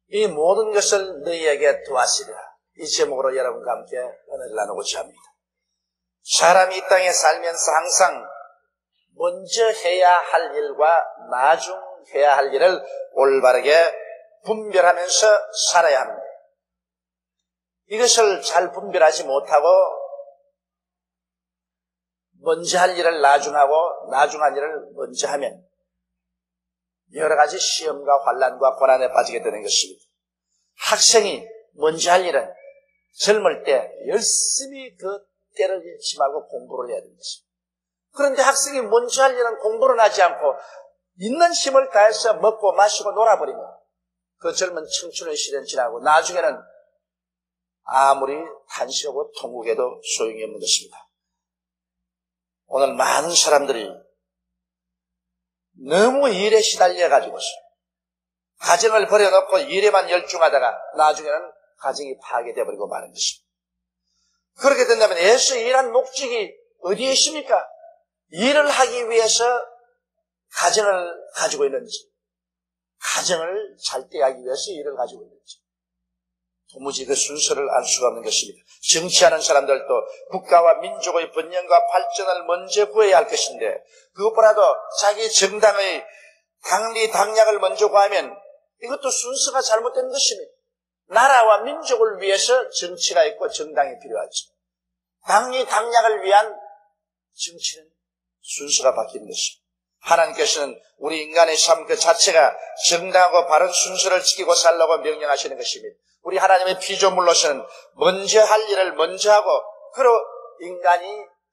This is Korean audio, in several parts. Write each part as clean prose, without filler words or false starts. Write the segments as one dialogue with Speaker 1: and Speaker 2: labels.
Speaker 1: 이 모든 것을 너희에게 더하시리라. 이 제목으로 여러분과 함께 은혜를 나누고자 합니다. 사람이 이 땅에 살면서 항상 먼저 해야 할 일과 나중 해야 할 일을 올바르게 분별하면서 살아야 합니다. 이것을 잘 분별하지 못하고 먼저 할 일을 나중하고 나중 할 일을 먼저 하면 여러 가지 시험과 환난과 고난에 빠지게 되는 것입니다. 학생이 먼저 할 일은 젊을 때 열심히 그 때를 잃지 말고 공부를 해야 되는 것입니다. 그런데 학생이 먼저 할 일은 공부를 하지 않고 있는 힘을 다해서 먹고 마시고 놀아버리면 그 젊은 청춘의 시대는 지나고 나중에는 아무리 탄식하고 통곡해도 소용이 없는 것입니다. 오늘 많은 사람들이 너무 일에 시달려가지고서 가정을 버려놓고 일에만 열중하다가 나중에는 가정이 파괴되어버리고 마는 것입니다. 그렇게 된다면 예수 일한 목적이 어디에 있습니까? 일을 하기 위해서 가정을 가지고 있는지, 가정을 잘 떼하기 위해서 일을 가지고 있는지 도무지 그 순서를 알 수가 없는 것입니다. 정치하는 사람들도 국가와 민족의 번영과 발전을 먼저 구해야 할 것인데 그것보다도 자기 정당의 당리 당략을 먼저 구하면 이것도 순서가 잘못된 것입니다. 나라와 민족을 위해서 정치가 있고 정당이 필요하죠. 당리 당략을 위한 정치는 순서가 바뀌는 것입니다. 하나님께서는 우리 인간의 삶 그 자체가 정당하고 바른 순서를 지키고 살라고 명령하시는 것입니다. 우리 하나님의 피조물로서는 먼저 할 일을 먼저 하고 그리고 인간이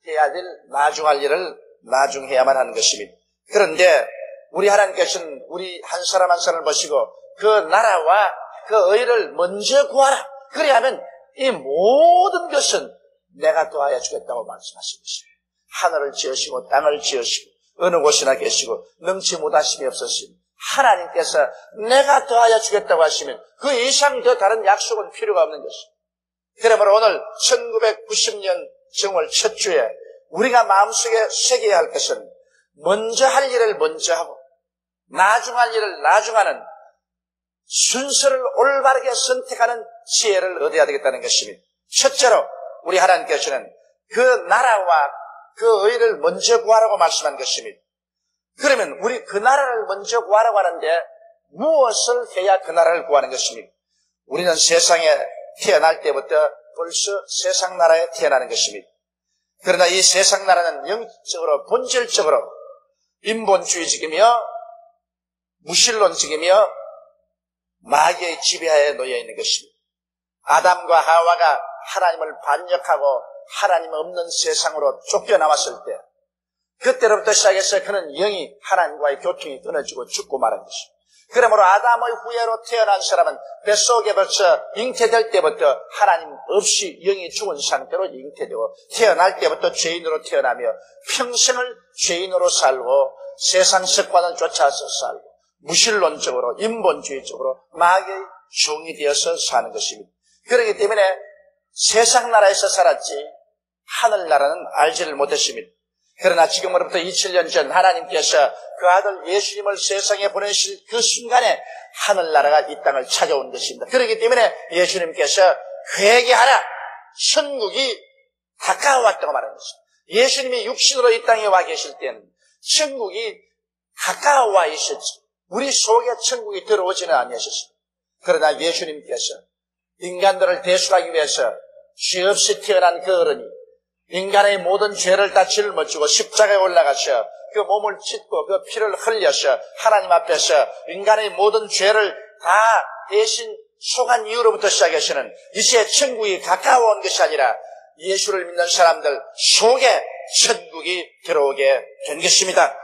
Speaker 1: 해야 될 나중 할 일을 나중 해야만 하는 것입니다. 그런데 우리 하나님께서는 우리 한 사람 한 사람을 보시고 그 나라와 그 의를 먼저 구하라. 그래야면 이 모든 것은 내가 더하여 주겠다고 말씀하신 것입니다. 하늘을 지으시고 땅을 지으시고 어느 곳이나 계시고 능치 못하심이 없으신 하나님께서 내가 더하여 주겠다고 하시면 그 이상 더 다른 약속은 필요가 없는 것입니다. 그러므로 오늘 1990년 정월 첫 주에 우리가 마음속에 새겨야 할 것은 먼저 할 일을 먼저 하고 나중 할 일을 나중하는 순서를 올바르게 선택하는 지혜를 얻어야 되겠다는 것입니다. 첫째로 우리 하나님께서는 그 나라와 그 의를 먼저 구하라고 말씀한 것입니다. 그러면 우리 그 나라를 먼저 구하라고 하는데 무엇을 해야 그 나라를 구하는 것입니까? 우리는 세상에 태어날 때부터 벌써 세상 나라에 태어나는 것입니다. 그러나 이 세상 나라는 영적으로 본질적으로 인본주의적이며 무신론적이며 마귀의 지배하에 놓여 있는 것입니다. 아담과 하와가 하나님을 반역하고 하나님 없는 세상으로 쫓겨나왔을 때 그때로부터 시작해서 그는 영이 하나님과의 교통이 끊어지고 죽고 말한 것입니다. 그러므로 아담의 후예로 태어난 사람은 뱃속에 벌써 잉태될 때부터 하나님 없이 영이 죽은 상태로 잉태되고 태어날 때부터 죄인으로 태어나며 평생을 죄인으로 살고 세상 습관을 쫓아서 살고 무신론적으로 인본주의적으로 마귀의 종이 되어서 사는 것입니다. 그렇기 때문에 세상 나라에서 살았지 하늘나라는 알지를 못했습니다. 그러나 지금으로부터 2000년 전 하나님께서 그 아들 예수님을 세상에 보내실 그 순간에 하늘나라가 이 땅을 찾아온 것입니다. 그렇기 때문에 예수님께서 회개하라, 천국이 가까워왔다고 말하는 것입니다. 예수님이 육신으로 이 땅에 와 계실 때는 천국이 가까워와 있었지 우리 속에 천국이 들어오지는 아니하셨습니다. 그러나 예수님께서 인간들을 대속하기 위해서 죄 없이 태어난 그 어른이 인간의 모든 죄를 다 짊어지고 십자가에 올라가셔 그 몸을 찢고 그 피를 흘려서 하나님 앞에서 인간의 모든 죄를 다 대신 속한 이후로부터 시작해서는 이제 천국이 가까워온 것이 아니라 예수를 믿는 사람들 속에 천국이 들어오게 된 것입니다.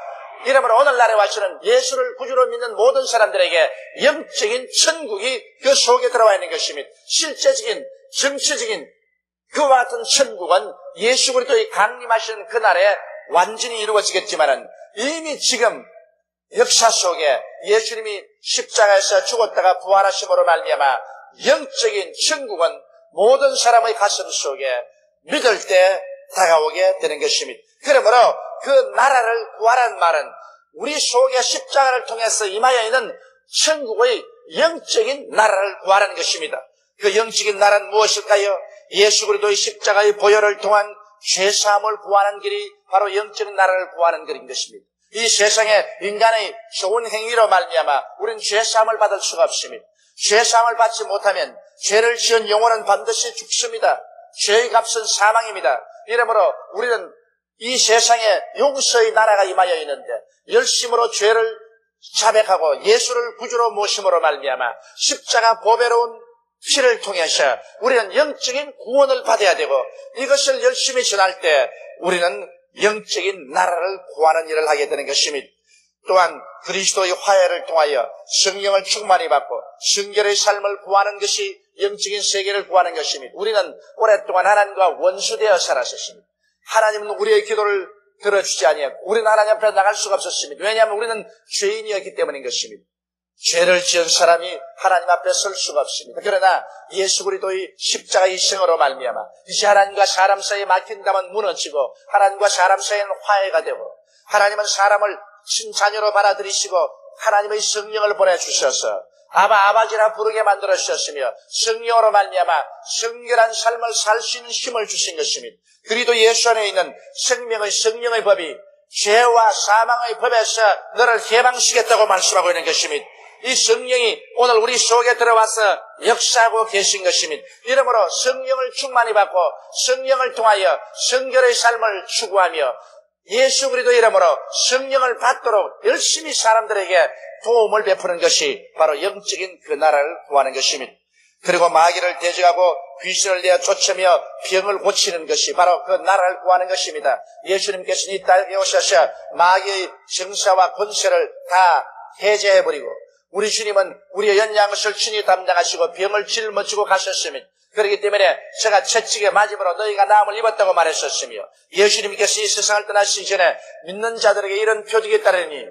Speaker 1: 이러므로 오늘날에 와서는 예수를 구주로 믿는 모든 사람들에게 영적인 천국이 그 속에 들어와 있는 것입니다. 실제적인 정치적인 그와 같은 천국은 예수 그리스도의 강림하시는 그날에 완전히 이루어지겠지만은 이미 지금 역사 속에 예수님이 십자가에서 죽었다가 부활하심으로 말미암아 영적인 천국은 모든 사람의 가슴 속에 믿을 때 다가오게 되는 것입니다. 그러므로 그 나라를 구하라는 말은 우리 속에 십자가를 통해서 임하여 있는 천국의 영적인 나라를 구하라는 것입니다. 그 영적인 나라는 무엇일까요? 예수 그리스도의 십자가의 보혈을 통한 죄사함을 구하는 길이 바로 영적인 나라를 구하는 길인 것입니다. 이 세상에 인간의 좋은 행위로 말미암아 우리는 죄사함을 받을 수가 없습니다. 죄사함을 받지 못하면 죄를 지은 영혼은 반드시 죽습니다. 죄의 값은 사망입니다. 이러므로 우리는 이 세상에 용서의 나라가 임하여 있는데 열심으로 죄를 자백하고 예수를 구주로 모심으로 말미암아 십자가 보배로운 피를 통해서 우리는 영적인 구원을 받아야 되고 이것을 열심히 전할 때 우리는 영적인 나라를 구하는 일을 하게 되는 것입니다. 또한 그리스도의 화해를 통하여 성령을 충만히 받고 성결의 삶을 구하는 것이 영적인 세계를 구하는 것입니다. 우리는 오랫동안 하나님과 원수되어 살았습니다. 하나님은 우리의 기도를 들어주지 아니하고 우리는 하나님 앞에 나갈 수가 없었습니다. 왜냐하면 우리는 죄인이었기 때문인 것입니다. 죄를 지은 사람이 하나님 앞에 설 수가 없습니다. 그러나 예수 그리스도의 십자가의 희생으로 말미암아 이제 하나님과 사람 사이에 막힌 담은 무너지고 하나님과 사람 사이에는 화해가 되고 하나님은 사람을 친자녀로 받아들이시고 하나님의 성령을 보내주셔서 아버지라 부르게 만들어 주셨으며 성령으로 말미암아 성결한 삶을 살 수 있는 힘을 주신 것입니다. 그리고 예수 안에 있는 생명의 성령의 법이 죄와 사망의 법에서 너를 해방시켰다고 말씀하고 있는 것입니다. 이 성령이 오늘 우리 속에 들어와서 역사하고 계신 것입니다. 이러므로 성령을 충만히 받고 성령을 통하여 성결의 삶을 추구하며 예수 그리스도 이름으로 성령을 받도록 열심히 사람들에게 도움을 베푸는 것이 바로 영적인 그 나라를 구하는 것입니다. 그리고 마귀를 대적하고 귀신을 내어 쫓으며 병을 고치는 것이 바로 그 나라를 구하는 것입니다. 예수님께서는 이 땅에 오셔서 마귀의 정사와 권세를 다 해제해버리고 우리 주님은 우리의 연양것을 친히 담당하시고 병을 짊어지고 가셨습니다. 그렇기 때문에 제가 채찍에 맞음으로 너희가 나음을 입었다고 말했었으며 예수님께서 이 세상을 떠나시기 전에 믿는 자들에게 이런 표적이 따르니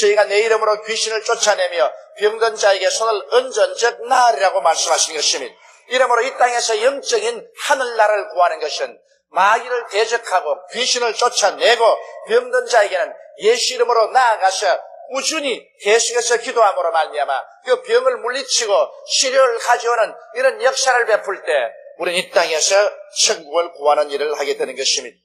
Speaker 1: 저희가 내 이름으로 귀신을 쫓아내며 병든 자에게 손을 얹은즉 나으리라고 말씀하신 것입니다. 이러므로 이 땅에서 영적인 하늘나라를 구하는 것은 마귀를 대적하고 귀신을 쫓아내고 병든 자에게는 예수 이름으로 나아가서 꾸준히 계속해서 기도함으로 말미암아 그 병을 물리치고 치료를 가져오는 이런 역사를 베풀 때 우리는 이 땅에서 천국을 구하는 일을 하게 되는 것입니다.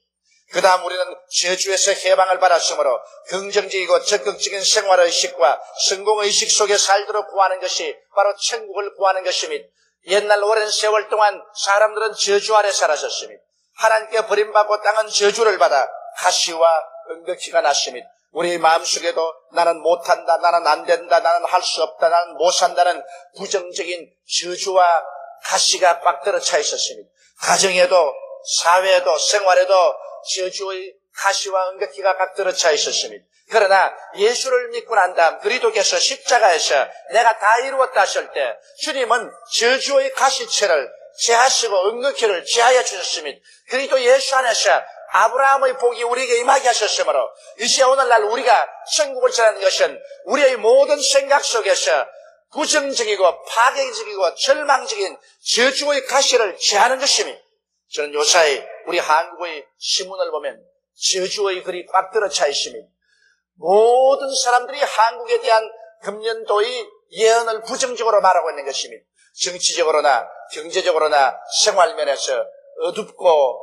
Speaker 1: 그 다음 우리는 저주에서 해방을 받았으므로 긍정적이고 적극적인 생활의식과 성공의식 속에 살도록 구하는 것이 바로 천국을 구하는 것입니다. 옛날 오랜 세월 동안 사람들은 저주 아래 살았었습니다. 하나님께 버림받고 땅은 저주를 받아 가시와 응덕히가 났습니다. 우리 마음속에도 나는 못한다, 나는 안 된다, 나는 할 수 없다, 나는 못 산다는 부정적인 저주와 가시가 꽉 들어차 있었습니다. 가정에도 사회에도 생활에도 저주의 가시와 응격기가 꽉 들어차 있었습니다. 그러나 예수를 믿고 난 다음 그리스도께서 십자가에서 내가 다 이루었다 하실 때 주님은 저주의 가시체를 제하시고 응격기를 제하여 주셨습니다. 그리스도 예수 안에서 아브라함의 복이 우리에게 임하게 하셨으므로 이제 오늘날 우리가 천국을 전하는 것은 우리의 모든 생각 속에서 부정적이고 파괴적이고 절망적인 저주의 가시를 제하는 것입니다. 저는 요사이 우리 한국의 신문을 보면 저주의 글이 꽉 들어차 있습니다. 모든 사람들이 한국에 대한 금년도의 예언을 부정적으로 말하고 있는 것입니다. 정치적으로나 경제적으로나 생활면에서 어둡고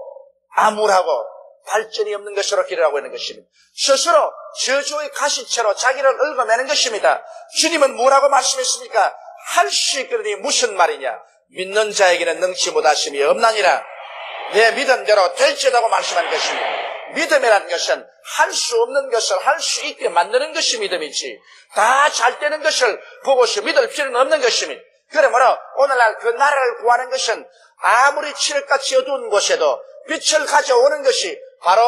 Speaker 1: 암울하고 발전이 없는 것으로 기록하고 있는 것입니다. 스스로 저주의 가시채로 자기를 얽어매는 것입니다. 주님은 뭐라고 말씀했습니까? 할 수 있거니 무슨 말이냐? 믿는 자에게는 능치 못하심이 없나니라. 내 믿음대로 될지라고 말씀한 것입니다. 믿음이라는 것은 할 수 없는 것을 할 수 있게 만드는 것이 믿음이지 다 잘 되는 것을 보고서 믿을 필요는 없는 것입니다. 그러므로 오늘날 그 나라를 구하는 것은 아무리 칠흑같이 어두운 곳에도 빛을 가져오는 것이 바로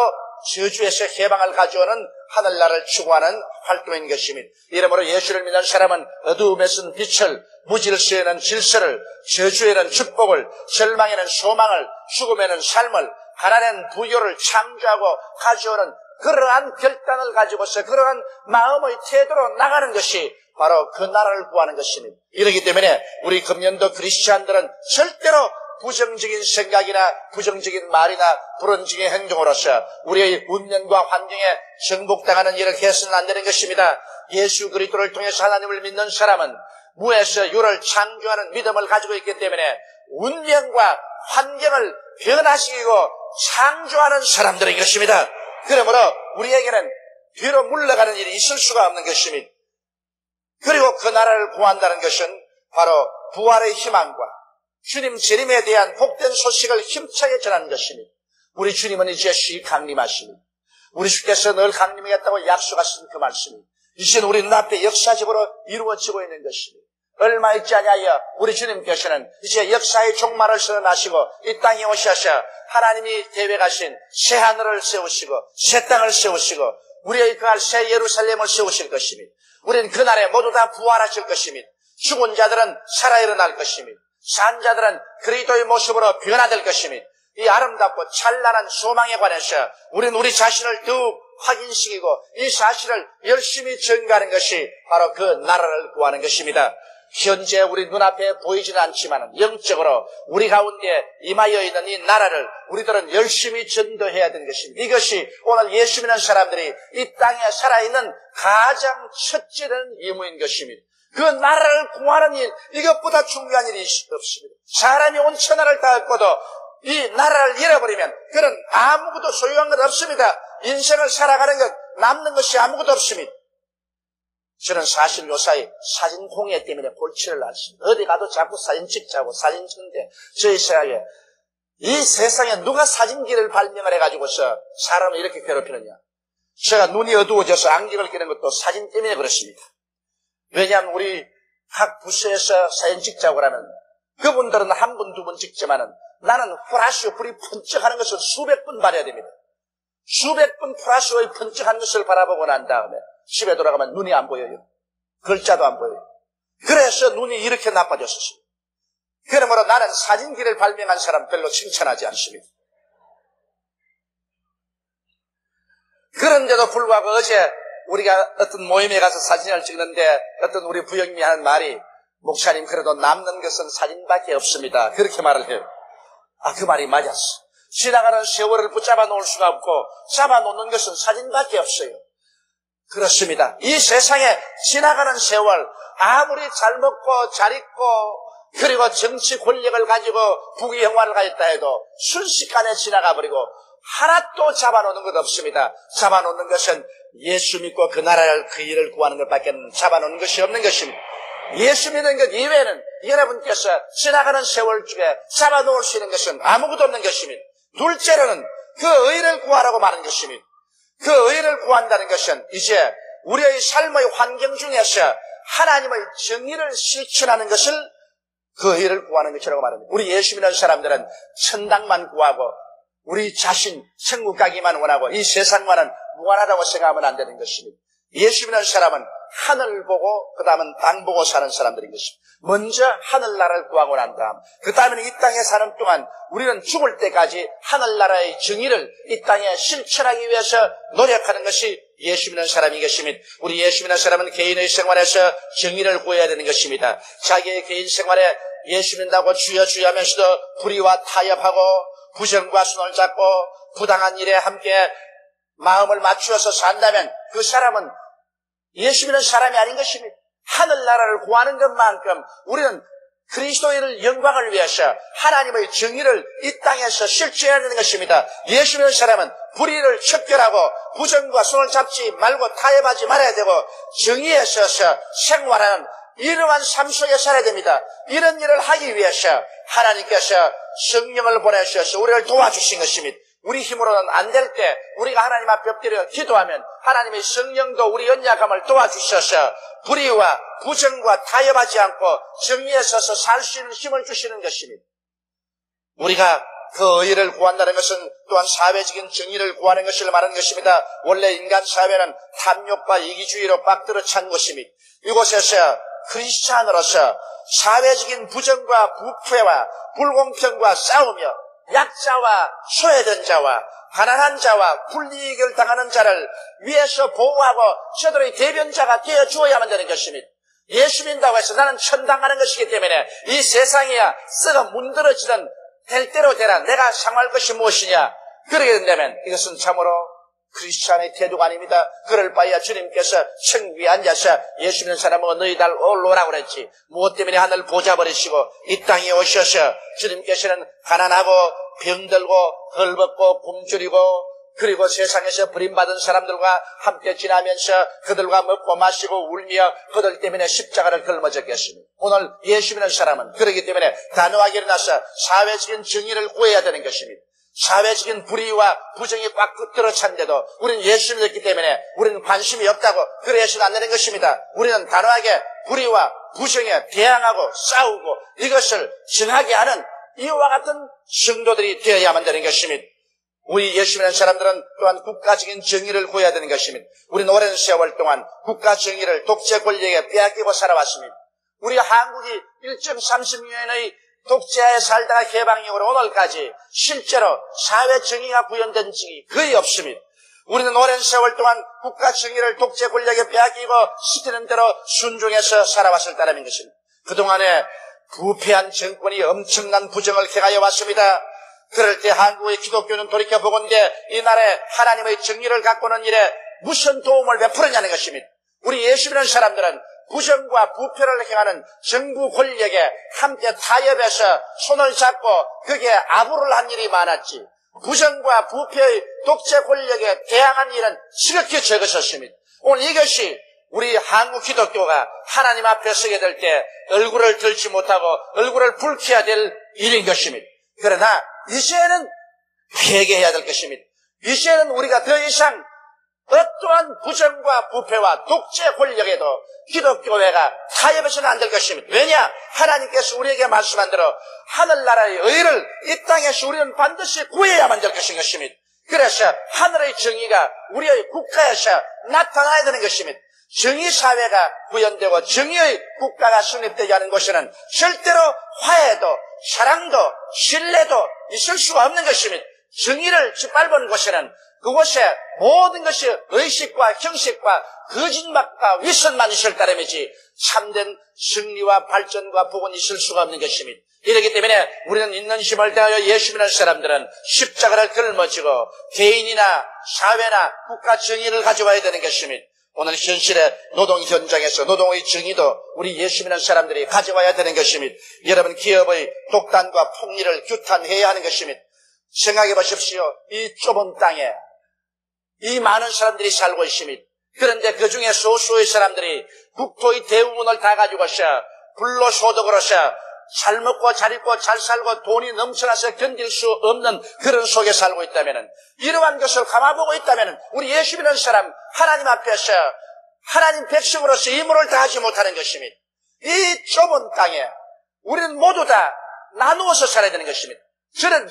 Speaker 1: 저주에서 해방을 가져오는 하늘나라를 추구하는 활동인 것입니다. 이러므로 예수를 믿는 사람은 어두움에서는 빛을, 무질서에는 질서를, 저주에는 축복을, 절망에는 소망을, 죽음에는 삶을, 가난에는 부요를 창조하고 가져오는 그러한 결단을 가지고서 그러한 마음의 태도로 나가는 것이 바로 그 나라를 구하는 것입니다. 이렇기 때문에 우리 금년도 크리스찬들은 절대로 부정적인 생각이나 부정적인 말이나 불온적인 행동으로서 우리의 운명과 환경에 정복당하는 일을 해서는 안 되는 것입니다. 예수 그리스도를 통해서 하나님을 믿는 사람은 무에서 유를 창조하는 믿음을 가지고 있기 때문에 운명과 환경을 변화시키고 창조하는 사람들인 것입니다. 그러므로 우리에게는 뒤로 물러가는 일이 있을 수가 없는 것입니다. 그리고 그 나라를 구한다는 것은 바로 부활의 희망과 주님 재림에 대한 복된 소식을 힘차게 전하는 것입니다. 우리 주님은 이제 쉬 강림하십니다. 우리 주께서 늘 강림하겠다고 약속하신 그 말씀이 이제 우리 눈앞에 역사적으로 이루어지고 있는 것입니다. 얼마 있지 아니하여 우리 주님께서는 이제 역사의 종말을 선언하시고 이 땅에 오셔서 하나님이 계획하신 새 하늘을 세우시고 새 땅을 세우시고 우리의 그할 새 예루살렘을 세우실 것입니다. 우리는 그날에 모두 다 부활하실 것입니다. 죽은 자들은 살아 일어날 것입니다. 산 자들은 그리스도의 모습으로 변화될 것입니다. 이 아름답고 찬란한 소망에 관해서 우리는 우리 자신을 더욱 확인시키고 이 사실을 열심히 전가하는 것이 바로 그 나라를 구하는 것입니다. 현재 우리 눈앞에 보이지는 않지만 영적으로 우리 가운데 임하여 있는 이 나라를 우리들은 열심히 전도해야 되는 것입니다. 이것이 오늘 예수 믿는 사람들이 이 땅에 살아있는 가장 첫째 된 의무인 것입니다. 그 나라를 구하는 일, 이것보다 중요한 일이 없습니다. 사람이 온 천하를 다 얻고도 이 나라를 잃어버리면 그는 아무것도 소유한 것 없습니다. 인생을 살아가는 것, 남는 것이 아무것도 없습니다. 저는 사실 요사이 사진 공예 때문에 골치를 놨습니다. 어디 가도 자꾸 사진 찍자고 사진 찍는데 저희 생각에 이 세상에 누가 사진기를 발명을 해가지고서 사람을 이렇게 괴롭히느냐. 제가 눈이 어두워져서 안경을 끼는 것도 사진 때문에 그렇습니다. 왜냐하면 우리 각 부서에서 사진 찍자고 하면 그분들은 한 분, 두 분 찍지만은 나는 플라시오 불이 번쩍하는 것을 수백 번 봐야 됩니다. 수백 번 플라시오의 번쩍하는 것을 바라보고 난 다음에 집에 돌아가면 눈이 안 보여요. 글자도 안 보여요. 그래서 눈이 이렇게 나빠졌었습니다. 그러므로 나는 사진기를 발명한 사람 별로 칭찬하지 않습니다. 그런데도 불구하고 어제 우리가 어떤 모임에 가서 사진을 찍는데 어떤 우리 부형님이 하는 말이 목사님 그래도 남는 것은 사진밖에 없습니다. 그렇게 말을 해요. 그 말이 맞았어. 지나가는 세월을 붙잡아 놓을 수가 없고 잡아놓는 것은 사진밖에 없어요. 그렇습니다. 이 세상에 지나가는 세월 아무리 잘 먹고 잘 입고 그리고 정치 권력을 가지고 부귀영화를 가졌다 해도 순식간에 지나가 버리고 하나도 잡아놓는 것 없습니다. 잡아놓는 것은 예수 믿고 그 나라를 그 일을 구하는 것밖에 잡아놓는 것이 없는 것입니다. 예수 믿는 것 이외에는 여러분께서 지나가는 세월 중에 잡아놓을 수 있는 것은 아무것도 없는 것입니다. 둘째로는 그 의를 구하라고 말하는 것입니다. 그 의를 구한다는 것은 이제 우리의 삶의 환경 중에서 하나님의 정의를 실천하는 것을 그 의를 구하는 것이라고 말합니다. 우리 예수 믿는 사람들은 천당만 구하고 우리 자신 천국 가기만 원하고 이 세상과는 무관하다고 생각하면 안 되는 것입니다. 예수 믿는 사람은 하늘 보고 그 다음은 땅 보고 사는 사람들인 것입니다. 먼저 하늘나라를 구하고 난 다음 그 다음에는 이 땅에 사는 동안 우리는 죽을 때까지 하늘나라의 정의를 이 땅에 실천하기 위해서 노력하는 것이 예수 믿는 사람인 것입니다. 우리 예수 믿는 사람은 개인의 생활에서 정의를 구해야 되는 것입니다. 자기의 개인 생활에 예수 믿는다고 주여 주여 하면서도 불의와 타협하고 부정과 손을 잡고 부당한 일에 함께 마음을 맞추어서 산다면 그 사람은 예수 믿는 사람이 아닌 것입니다. 하늘나라를 구하는 것만큼 우리는 그리스도의 영광을 위해서 하나님의 정의를 이 땅에서 실천해야 되는 것입니다. 예수 믿는 사람은 불의를 척결하고 부정과 손을 잡지 말고 타협하지 말아야 되고 정의에 서서 생활하는 이러한 삶 속에 살아야 됩니다. 이런 일을 하기 위해서 하나님께서 성령을 보내셔서 우리를 도와주신 것입니다. 우리 힘으로는 안 될 때 우리가 하나님 앞에 엎드려 기도하면 하나님의 성령도 우리 연약함을 도와주셔서 불의와 부정과 타협하지 않고 정의에 서서 살 수 있는 힘을 주시는 것입니다. 우리가 그 의를 구한다는 것은 또한 사회적인 정의를 구하는 것을 말하는 것입니다. 원래 인간 사회는 탐욕과 이기주의로 빡들어 찬 것입니다. 이곳에서 크리스찬으로서 사회적인 부정과 부패와 불공평과 싸우며 약자와 소외된 자와 가난한 자와 불이익을 당하는 자를 위해서 보호하고 저들의 대변자가 되어 주어야만 되는 것입니다. 예수 믿는다고 해서 나는 천당하는 것이기 때문에 이 세상이야 썩어 문드러지던 될 대로 되라 내가 상할 것이 무엇이냐 그러게 된다면 이것은 참으로 크리스찬의 태도가 아닙니다. 그럴 바에야 주님께서 천국에 앉아서 예수 믿는 사람은 너희 달 올라오라고 그랬지. 무엇 때문에 하늘 보좌 버리시고 이 땅에 오셔서 주님께서는 가난하고 병들고 헐벗고 굶주리고 그리고 세상에서 버림받은 사람들과 함께 지나면서 그들과 먹고 마시고 울며 그들 때문에 십자가를 걸머졌겠습니다. 오늘 예수 믿는 사람은 그렇기 때문에 단호하게 일어나서 사회적인 정의를 구해야 되는 것입니다. 사회적인 불의와 부정이 꽉 깃들어 찬데도 우리는 예수 믿었기 때문에 우리는 관심이 없다고 그래서는 안 되는 것입니다. 우리는 단호하게 불의와 부정에 대항하고 싸우고 이것을 정하게 하는 이와 같은 성도들이 되어야만 되는 것입니다. 우리 예수 믿는 사람들은 또한 국가적인 정의를 구해야 되는 것입니다. 우리는 오랜 세월 동안 국가 정의를 독재 권력에 빼앗기고 살아왔습니다. 우리 한국이 1.30년의 독재하에 살다가 개방 이후로 오늘까지 실제로 사회 정의가 구현된 적이 거의 없습니다. 우리는 오랜 세월 동안 국가 정의를 독재 권력에 빼앗기고 시키는 대로 순종해서 살아왔을 따름인 것입니다. 그동안에 부패한 정권이 엄청난 부정을 행하여 왔습니다. 그럴 때 한국의 기독교는 돌이켜보건대 이 나라에 하나님의 정의를 가꾸는 일에 무슨 도움을 베풀었냐는 것입니다. 우리 예수 믿는 사람들은 부정과 부패를 행하는 정부 권력에 함께 타협해서 손을 잡고 그게 아부를 한 일이 많았지, 부정과 부패의 독재 권력에 대항한 일은 지극히 적었었습니다. 오늘 이것이 우리 한국 기독교가 하나님 앞에 서게 될 때 얼굴을 들지 못하고 얼굴을 붉혀야 될 일인 것입니다. 그러나 이제는 회개해야 될 것입니다. 이제는 우리가 더 이상 어떠한 부정과 부패와 독재 권력에도 기독교회가 타협해서는 안 될 것입니다. 왜냐? 하나님께서 우리에게 말씀한 대로 하늘나라의 의를 이 땅에서 우리는 반드시 구해야만 될 것인 것입니다. 그래서 하늘의 정의가 우리의 국가에서 나타나야 되는 것입니다. 정의사회가 구현되고 정의의 국가가 성립되지 않은 곳에는 절대로 화해도 사랑도 신뢰도 있을 수가 없는 것입니다. 정의를 짓밟은 곳에는 그곳에 모든 것이 의식과 형식과 거짓말과 위선만 있을 따름이지 참된 승리와 발전과 복은 있을 수가 없는 것입니다. 이렇기 때문에 우리는 있는 힘을 다하여 예수 믿는 사람들은 십자가를 걸머지고 개인이나 사회나 국가 정의를 가져와야 되는 것입니다. 오늘 현실의 노동 현장에서 노동의 정의도 우리 예수 믿는 사람들이 가져와야 되는 것입니다. 여러분, 기업의 독단과 폭리를 규탄해야 하는 것입니다. 생각해 보십시오. 이 좁은 땅에 이 많은 사람들이 살고 있습니다. 그런데 그 중에 소수의 사람들이 국토의 대부분을 다 가지고서 불로소득으로서 잘 먹고 잘 입고 잘 살고 돈이 넘쳐나서 견딜 수 없는 그런 속에 살고 있다면, 이러한 것을 감아보고 있다면 우리 예수 믿는 사람 하나님 앞에서 하나님 백성으로서 임무를 다하지 못하는 것입니다. 이 좁은 땅에 우리는 모두 다 나누어서 살아야 되는 것입니다.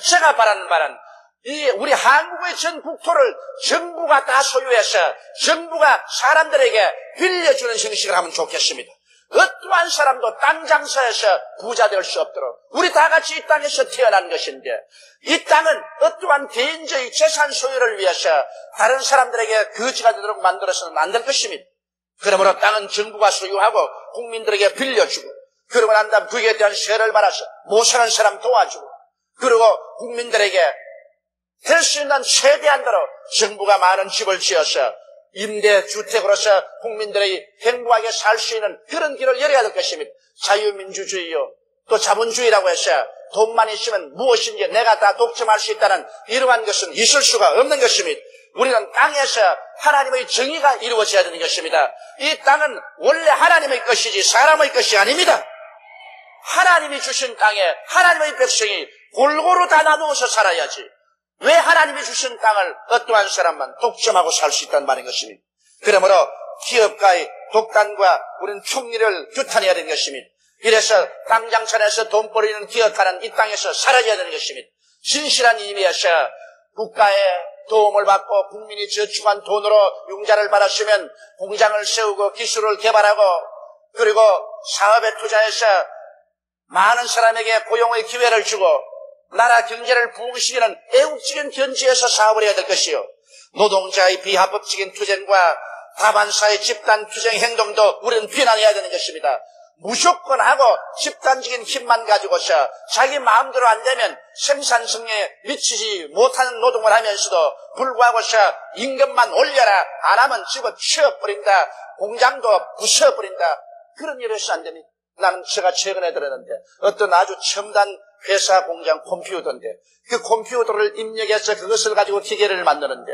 Speaker 1: 제가 바라는 바는 이 우리 한국의 전 국토를 정부가 다 소유해서 정부가 사람들에게 빌려주는 형식을 하면 좋겠습니다. 어떠한 사람도 땅 장사해서 부자 될 수 없도록 우리 다 같이 이 땅에서 태어난 것인데, 이 땅은 어떠한 개인적인 재산 소유를 위해서 다른 사람들에게 거지가 되도록 만들어서는 안 될 것입니다. 그러므로 땅은 정부가 소유하고 국민들에게 빌려주고, 그러고 난 다음 그에 대한 세를 받아서 못 사는 사람 도와주고, 그리고 국민들에게 될 수 있는 최대한 대로 정부가 많은 집을 지어서 임대주택으로서 국민들이 행복하게 살 수 있는 그런 길을 열어야 될 것입니다. 자유민주주의요, 또 자본주의라고 해서 돈만 있으면 무엇인지 내가 다 독점할 수 있다는 이러한 것은 있을 수가 없는 것입니다. 우리는 땅에서 하나님의 정의가 이루어져야 되는 것입니다. 이 땅은 원래 하나님의 것이지 사람의 것이 아닙니다. 하나님이 주신 땅에 하나님의 백성이 골고루 다 나누어서 살아야지, 왜 하나님이 주신 땅을 어떠한 사람만 독점하고 살 수 있다는 말인 것입니다. 그러므로 기업가의 독단과 우리는 총리를 규탄해야 되는 것입니다. 이래서 땅 장사해서 돈 벌이는 기업가는 이 땅에서 사라져야 되는 것입니다. 진실한 의미에서 국가의 도움을 받고 국민이 저축한 돈으로 융자를 받았으면 공장을 세우고 기술을 개발하고 그리고 사업에 투자해서 많은 사람에게 고용의 기회를 주고 나라 경제를 부흥시키는 애국적인 견지에서 사업을 해야 될 것이요, 노동자의 비합법적인 투쟁과 다반사의 집단 투쟁 행동도 우리는 비난해야 되는 것입니다. 무조건 하고 집단적인 힘만 가지고서 자기 마음대로 안 되면 생산성에 미치지 못하는 노동을 하면서도 불구하고서 임금만 올려라, 안 하면 집어치워버린다, 공장도 부숴버린다, 그런 일을 해서 안 됩니다. 나는 제가 최근에 들었는데 어떤 아주 첨단 회사 공장 컴퓨터인데 그 컴퓨터를 입력해서 그것을 가지고 기계를 만드는데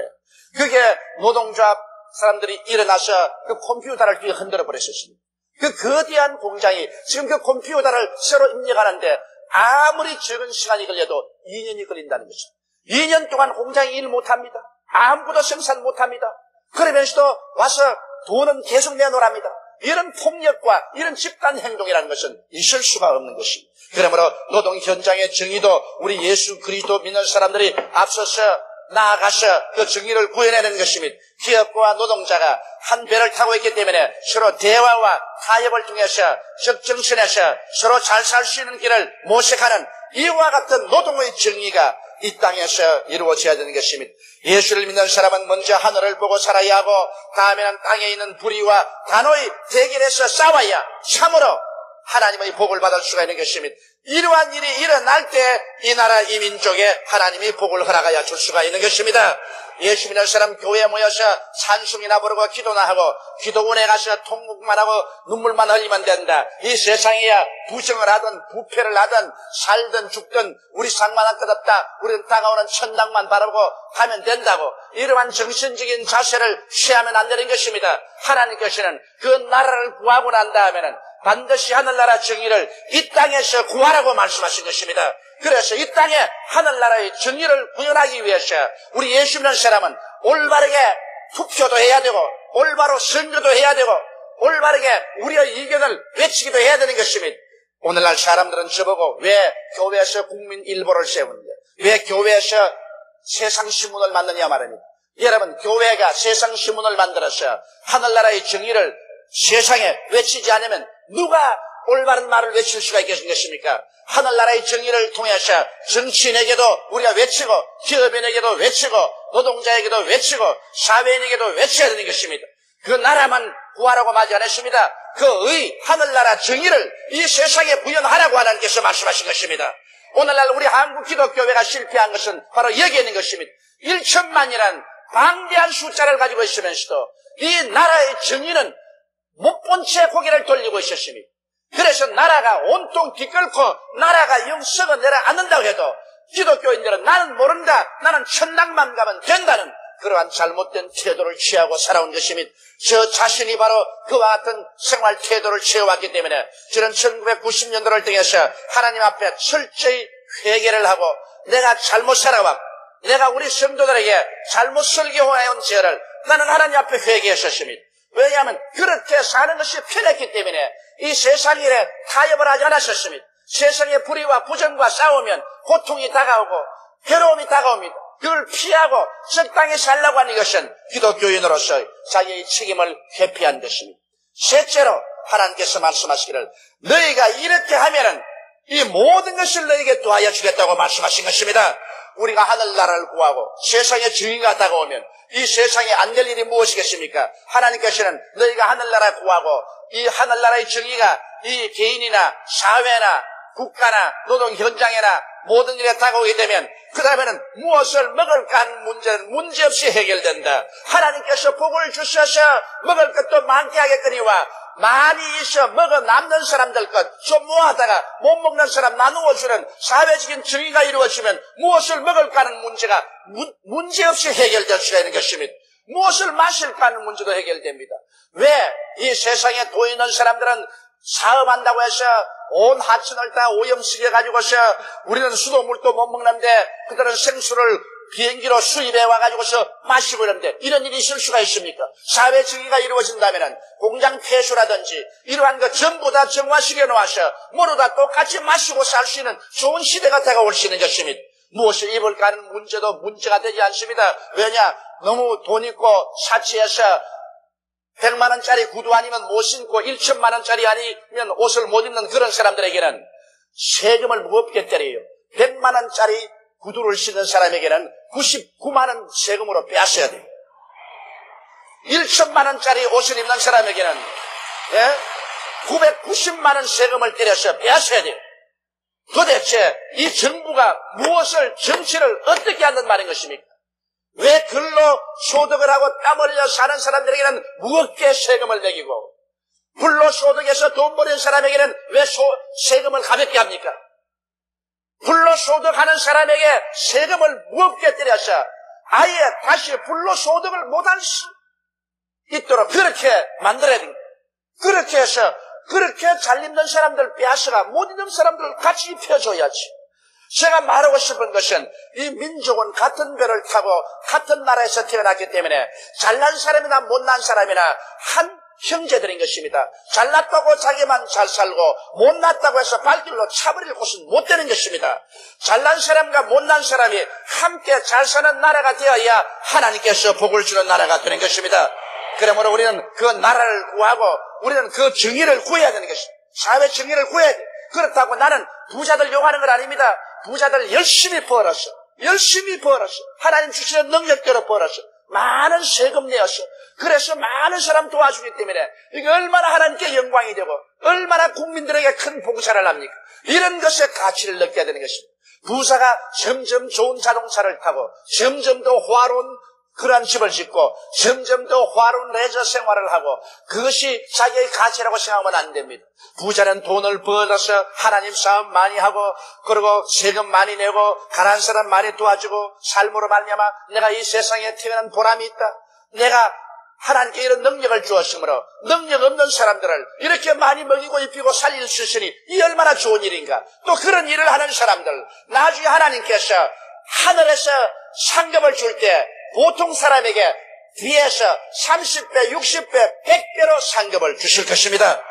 Speaker 1: 그게 노동조합 사람들이 일어나서 그 컴퓨터를 뒤에 흔들어 버렸었습니다. 그 거대한 공장이 지금 그 컴퓨터를 새로 입력하는데 아무리 적은 시간이 걸려도 2년이 걸린다는 것입니다. 2년 동안 공장이 일 못합니다. 아무것도 생산 못합니다. 그러면서도 와서 돈은 계속 내놓으랍니다. 이런 폭력과 이런 집단 행동이라는 것은 있을 수가 없는 것입니다. 그러므로 노동 현장의 정의도 우리 예수 그리스도 믿는 사람들이 앞서서 나아가서 그 정의를 구해내는 것입니다. 기업과 노동자가 한 배를 타고 있기 때문에 서로 대화와 타협을 통해서 적정선에서 서로 잘 살 수 있는 길을 모색하는 이와 같은 노동의 정의가 이 땅에서 이루어져야 되는 것입니다. 예수를 믿는 사람은 먼저 하늘을 보고 살아야 하고 다음에는 땅에 있는 불의와 단호히 대결해서 싸워야 참으로 하나님의 복을 받을 수가 있는 것입니다. 이러한 일이 일어날 때 이 나라 이 민족에 하나님이 복을 허락하여 줄 수가 있는 것입니다. 예수 믿는 사람 교회에 모여서 찬송이나 부르고 기도나 하고 기도원에 가서 통곡만 하고 눈물만 흘리면 된다. 이 세상에야 부정을 하든 부패를 하든 살든 죽든 우리 상관한 것 없다. 우리는 다가오는 천당만 바라보고 하면 된다고 이러한 정신적인 자세를 취하면 안 되는 것입니다. 하나님께서는 그 나라를 구하고 난 다음에는 반드시 하늘나라 정의를 이 땅에서 구하라고 말씀하신 것입니다. 그래서 이 땅에 하늘나라의 정의를 구현하기 위해서 우리 예수 믿는 사람은 올바르게 투표도 해야 되고 올바로 선거도 해야 되고 올바르게 우리의 의견을 외치기도 해야 되는 것입니다. 오늘날 사람들은 저보고 왜 교회에서 국민 일보를 세우는데 왜 교회에서 세상신문을 만드냐 말합니다. 여러분, 교회가 세상신문을 만들어서 하늘나라의 정의를 세상에 외치지 않으면 누가 올바른 말을 외칠 수가 있겠습니까? 하늘나라의 정의를 통해서 정치인에게도 우리가 외치고 기업인에게도 외치고 노동자에게도 외치고 사회인에게도 외쳐야 되는 것입니다. 그 나라만 구하라고 하지 않았습니다. 그 하늘나라 정의를 이 세상에 구현하라고 하나님께서 말씀하신 것입니다. 오늘날 우리 한국 기독교회가 실패한 것은 바로 여기에 있는 것입니다. 1천만이란 방대한 숫자를 가지고 있으면서도 이 나라의 정의는 못 본 채 고개를 돌리고 있었습니다. 그래서 나라가 온통 뒤끓고 나라가 영 썩어 내려앉는다고 해도 기독교인들은 나는 모른다, 나는 천당만 가면 된다는 그러한 잘못된 태도를 취하고 살아온 것입니다. 저 자신이 바로 그와 같은 생활 태도를 취해왔기 때문에 저는 1990년도를 통해서 하나님 앞에 철저히 회개를 하고 내가 잘못 살아왔고 내가 우리 성도들에게 잘못 설교해온 죄를 나는 하나님 앞에 회개했었습니다. 왜냐하면 그렇게 사는 것이 편했기 때문에 이 세상 일에 타협을 하지 않았었습니다. 세상의 불의와 부정과 싸우면 고통이 다가오고 괴로움이 다가옵니다. 그걸 피하고 적당히 살라고 하는 것은 기독교인으로서 자기의 책임을 회피한 것입니다. 셋째로 하나님께서 말씀하시기를 너희가 이렇게 하면은 이 모든 것을 너희에게 도하여 주겠다고 말씀하신 것입니다. 우리가 하늘나라를 구하고 세상에 정의가 다가오면 이 세상에 안 될 일이 무엇이겠습니까? 하나님께서는 너희가 하늘나라 구하고 이 하늘나라의 정의가 이 개인이나 사회나 국가나 노동 현장이나 모든 일에 다가오게 되면 그 다음에는 무엇을 먹을까 하는 문제는 문제없이 해결된다. 하나님께서 복을 주셔서 먹을 것도 많게 하겠거니와 많이 있어 먹어 남는 사람들 것 좀 모아다가 못 먹는 사람 나누어 주는 사회적인 정의가 이루어지면 무엇을 먹을까 하는 문제가 문제없이 해결될 수가 있는 것입니다. 무엇을 마실까 하는 문제도 해결됩니다. 왜 이 세상에 돈 있는 사람들은 사업한다고 해서 온 하천을 다 오염시켜 가지고서 우리는 수돗물도 못 먹는데 그들은 생수를 비행기로 수입해 와가지고서 마시고 이러는데 이런 일이 있을 수가 있습니까? 사회 정의가 이루어진다면 공장 폐수라든지 이러한 것 전부 다 정화시켜 놓아서 모두 다 똑같이 마시고 살 수 있는 좋은 시대가 다가올 수 있는 것입니다. 무엇을 입을까 하는 문제도 문제가 되지 않습니다. 왜냐? 너무 돈 있고 사치해서 100만 원짜리 구두 아니면 못 신고 1천만 원짜리 아니면 옷을 못 입는 그런 사람들에게는 세금을 무겁게 때려요. 100만 원짜리 구두를 신는 사람에게는 99만 원 세금으로 빼앗아야 돼요. 1천만 원짜리 옷을 입는 사람에게는 990만 원 세금을 때려서 빼앗아야 돼요. 도대체 이 정부가 무엇을, 정치를 어떻게 한단 말인 것입니까? 왜 근로소득을 하고 땀 흘려 사는 사람들에게는 무겁게 세금을 매기고 불로소득에서 돈 버는 사람에게는 왜 세금을 가볍게 합니까? 불로소득하는 사람에게 세금을 무겁게 때려서 아예 다시 불로소득을 못할 수 있도록 그렇게 만들어야 됩니다. 그렇게 해서 그렇게 잘 입는 사람들 빼앗아가 못 입는 사람들 같이 입혀줘야지. 제가 말하고 싶은 것은 이 민족은 같은 배를 타고 같은 나라에서 태어났기 때문에 잘난 사람이나 못난 사람이나 한 형제들인 것입니다. 잘났다고 자기만 잘 살고 못났다고 해서 발길로 차버릴 곳은 못 되는 것입니다. 잘난 사람과 못난 사람이 함께 잘 사는 나라가 되어야 하나님께서 복을 주는 나라가 되는 것입니다. 그러므로 우리는 그 나라를 구하고 우리는 그 정의를 구해야 되는 것입니다. 사회 정의를 구해야 돼. 그렇다고 나는 부자들 욕하는 건 아닙니다. 부자들 열심히 벌었어. 하나님 주시는 능력대로 벌었어. 많은 세금 내었어. 그래서 많은 사람 도와주기 때문에 이게 얼마나 하나님께 영광이 되고 얼마나 국민들에게 큰 봉사를 합니까? 이런 것의 가치를 느껴야 되는 것입니다. 부자가 점점 좋은 자동차를 타고 점점 더 호화로운 그러한 집을 짓고 점점 더 호화로운 레저 생활을 하고 그것이 자기의 가치라고 생각하면 안 됩니다. 부자는 돈을 벌어서 하나님 싸움 많이 하고 그리고 세금 많이 내고 가난한 사람 많이 도와주고 삶으로 말미암아 내가 이 세상에 태어난 보람이 있다. 내가 하나님께 이런 능력을 주었으므로 능력 없는 사람들을 이렇게 많이 먹이고 입히고 살릴 수 있으니 이 얼마나 좋은 일인가. 또 그런 일을 하는 사람들 나중에 하나님께서 하늘에서 상급을 줄 때 보통 사람에게 뒤에서 30배, 60배, 100배로 상급을 주실 것입니다.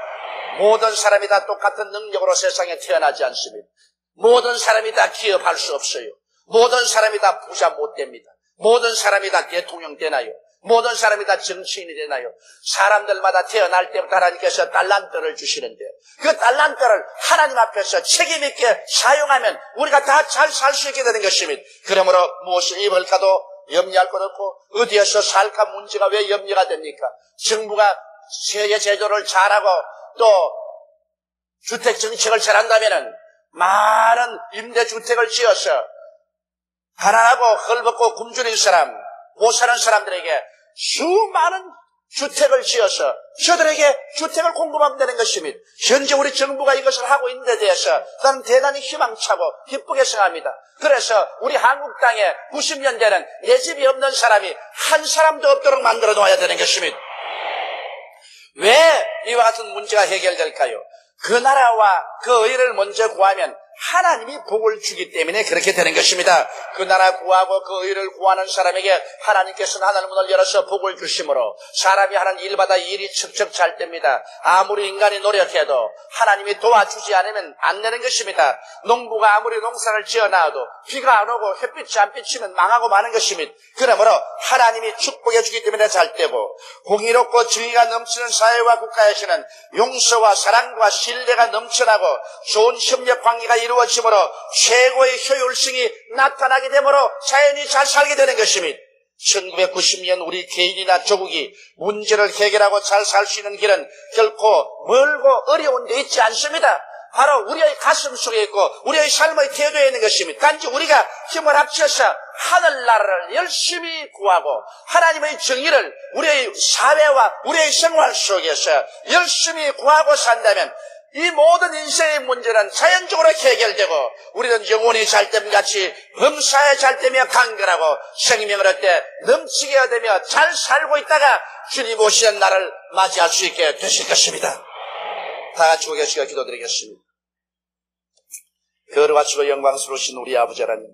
Speaker 1: 모든 사람이 다 똑같은 능력으로 세상에 태어나지 않습니다. 모든 사람이 다 기업할 수 없어요. 모든 사람이 다 부자 못 됩니다. 모든 사람이 다 대통령 되나요? 모든 사람이 다 정치인이 되나요? 사람들마다 태어날 때부터 하나님께서 달란트를 주시는데 그 달란트를 하나님 앞에서 책임있게 사용하면 우리가 다 잘 살 수 있게 되는 것입니다. 그러므로 무엇을 입을까도 염려할 것 없고 어디에서 살까 문제가 왜 염려가 됩니까? 정부가 세계 제도를 잘하고 또 주택 정책을 잘한다면은 많은 임대주택을 지어서 가난하고 헐벗고 굶주린 사람, 못 사는 사람들에게 수많은 주택을 지어서 저들에게 주택을 공급하면 되는 것입니다. 현재 우리 정부가 이것을 하고 있는 데 대해서 나는 대단히 희망차고 기쁘게 생각합니다. 그래서 우리 한국 땅에 90년대는 내 집이 없는 사람이 한 사람도 없도록 만들어 놓아야 되는 것입니다. 왜 이와 같은 문제가 해결될까요? 그 나라와 그 의를 먼저 구하면 하나님이 복을 주기 때문에 그렇게 되는 것입니다. 그 나라 구하고 그 의를 구하는 사람에게 하나님께서는 하늘 문을 열어서 복을 주심으로 사람이 하는 일마다 일이 척척 잘 됩니다. 아무리 인간이 노력해도 하나님이 도와주지 않으면 안 되는 것입니다. 농부가 아무리 농사를 지어놔도 비가 안 오고 햇빛이 안 비치면 망하고 마는 것입니다. 그러므로 하나님이 축복해 주기 때문에 잘 되고 공의롭고 정의가 넘치는 사회와 국가에서는 용서와 사랑과 신뢰가 넘쳐나고 좋은 협력 관계가 이루어지므로 최고의 효율성이 나타나게 되므로 자연이 잘 살게 되는 것입니다. 1990년 우리 개인이나 조국이 문제를 해결하고 잘 살 수 있는 길은 결코 멀고 어려운 데 있지 않습니다. 바로 우리의 가슴 속에 있고 우리의 삶의 태도에 있는 것입니다. 단지 우리가 힘을 합쳐서 하늘나라를 열심히 구하고 하나님의 정의를 우리의 사회와 우리의 생활 속에서 열심히 구하고 산다면 이 모든 인생의 문제는 자연적으로 해결되고 우리는 영혼이 잘됨같이 범사에 잘되며 강건하고 생명을 얻되 넘치게 얻으며 잘 살고 있다가 주님 오시는 날을 맞이할 수 있게 되실 것입니다. 다 같이 고개시켜 기도드리겠습니다. 거룩하시고 영광스러우신 우리 아버지 하나님,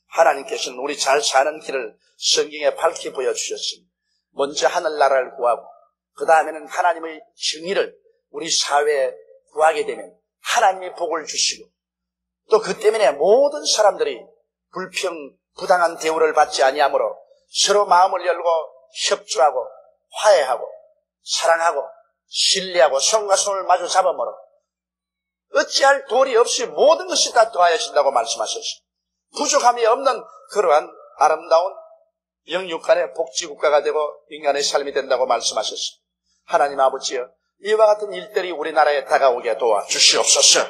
Speaker 1: 하나님께서는 우리 잘 사는 길을 성경에 밝히 보여주셨습니다. 먼저 하늘나라를 구하고 그 다음에는 하나님의 정의를 우리 사회에 구하게 되면 하나님이 복을 주시고 또 그 때문에 모든 사람들이 부당한 대우를 받지 아니하므로 서로 마음을 열고 협조하고 화해하고 사랑하고 신뢰하고 손과 손을 마주 잡음으로 어찌할 도리 없이 모든 것이 다 더하여진다고 말씀하셨습니다. 부족함이 없는 그러한 아름다운 영육간의 복지국가가 되고 인간의 삶이 된다고 말씀하셨습니다. 하나님 아버지여, 이와 같은 일들이 우리나라에 다가오게 도와주시옵소서.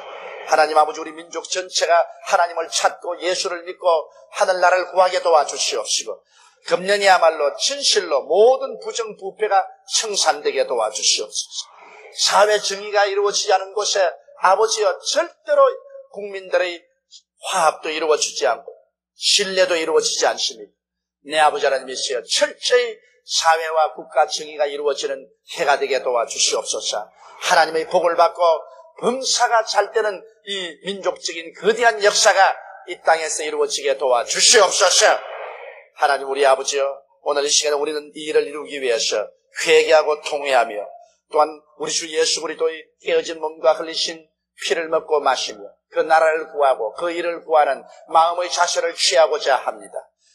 Speaker 1: 하나님 아버지, 우리 민족 전체가 하나님을 찾고 예수를 믿고 하늘나라를 구하게 도와주시옵시고, 금년이야말로 진실로 모든 부정부패가 청산되게 도와주시옵소서. 사회 정의가 이루어지지 않은 곳에 아버지여 절대로 국민들의 화합도 이루어지지 않고 신뢰도 이루어지지 않습니다. 내 아버지 하나님이시여 철저히 사회와 국가 정의가 이루어지는 해가 되게 도와주시옵소서. 하나님의 복을 받고 범사가 잘 되는 이 민족적인 거대한 역사가 이 땅에서 이루어지게 도와주시옵소서. 하나님 우리 아버지여, 오늘 이 시간에 우리는 이 일을 이루기 위해서 회개하고 통회하며 또한 우리 주 예수 그리스도의 깨어진 몸과 흘리신 피를 먹고 마시며 그 나라를 구하고 그 일을 구하는 마음의 자세를 취하고자 합니다.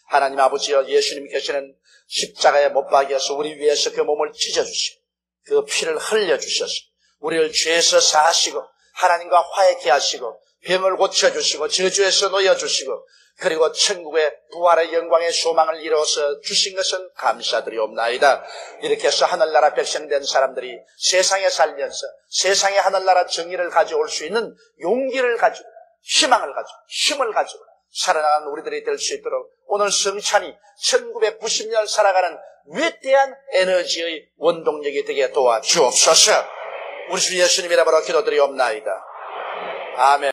Speaker 1: 하나님 아버지여, 예수님께서는 십자가에 못 박여서 우리 위해서 그 몸을 찢어주시고 그 피를 흘려주셔서 우리를 죄에서 사하시고 하나님과 화해케 하시고 병을 고쳐주시고 저주에서 놓여주시고 그리고 천국의 부활의 영광의 소망을 이루어서 주신 것은 감사드리옵나이다. 이렇게 해서 하늘나라 백성된 사람들이 세상에 살면서 세상에 하늘나라 정의를 가져올 수 있는 용기를 가지고 희망을 가지고 힘을 가지고 살아나가는 우리들이 될 수 있도록 오늘 성찬이 1990년 살아가는 위대한 에너지의 원동력이 되게 도와주옵소서. 우리 주 예수님 이름으로 기도드리옵나이다. 아멘.